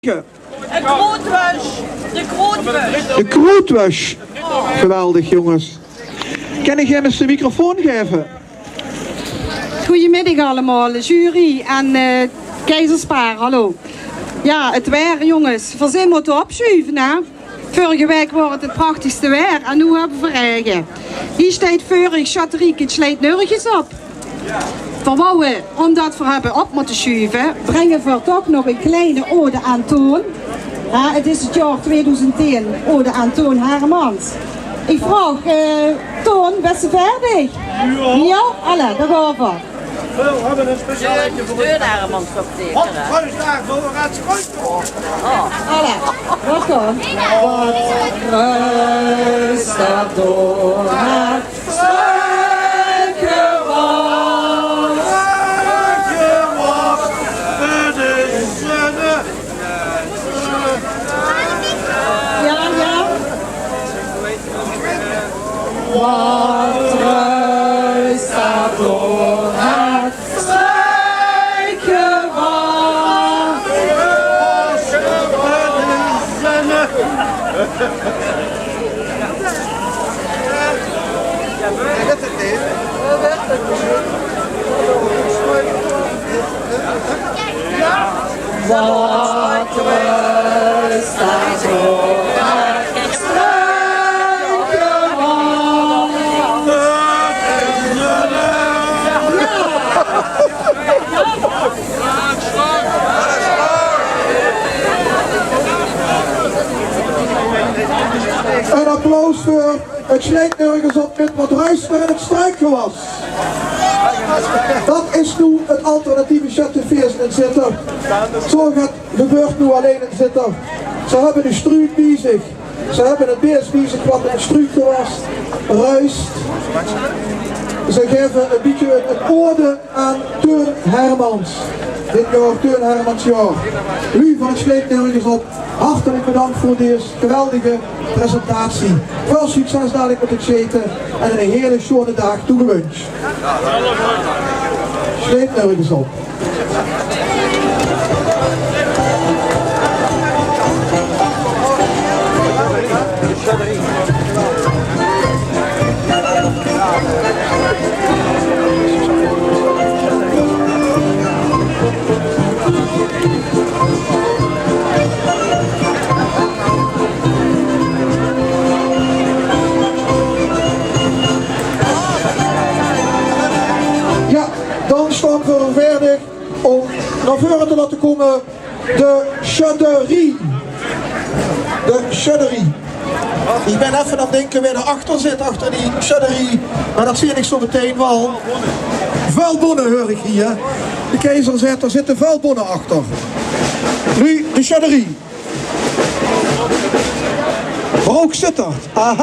De Krootwush. Geweldig, jongens. Kan ik hem eens de microfoon geven? Goedemiddag allemaal, jury en Keizerspaar, hallo. Ja, het weer, jongens. Verzin moeten opschuiven, hè. Vorige week was het prachtigste weer en nu hebben we regen. Hier staat vorig Chateriek, het sleet nergens op. Verbouwen, omdat we hebben op moeten schuiven, brengen we toch nog een kleine ode aan Toon. Ja, het is het jaar 2010, ode aan Toon Hermans. Ik vraag, Toon, best verdig? Ja, alle, daar gaan we. We hebben een speciaaletje voor Toon Hermans toch zeker? Wat kruisdag voor het schrootje. Alle, wat dan? Wat kruisdag door het Wat ruist daar door het struikje wat? Wat ruist daar door het struikje wat? Een applaus voor het sleet nergens op met wat ruister en het struikgewas. Dat is nu het alternatieve Chatterfeest in Zitter. Zo gebeurt nu alleen in Zitter. Ze hebben de struik bij zich. Ze hebben het beest bij zich wat een struikgewas ruist. Ze geven een beetje een ode aan Teun Hermans. Dit jaar Teun Hermans jaar. U van het sleet nergens op. Hartelijk bedankt voor deze geweldige presentatie. Veel succes dadelijk met het eten en een hele schone dag toegewenst. Sleet nergens op. Dan staan we verder om naar voren te laten komen de Chaderie. De Chaderie. Ik ben even aan het denken wie erachter zit, achter die Chaderie. Maar dat zie ik zo meteen wel. Vuilbonnen hoor ik hier. De keizer zegt, er zitten vuilbonnen achter. Nu de Chaderie. Waar ook zit er. Aha.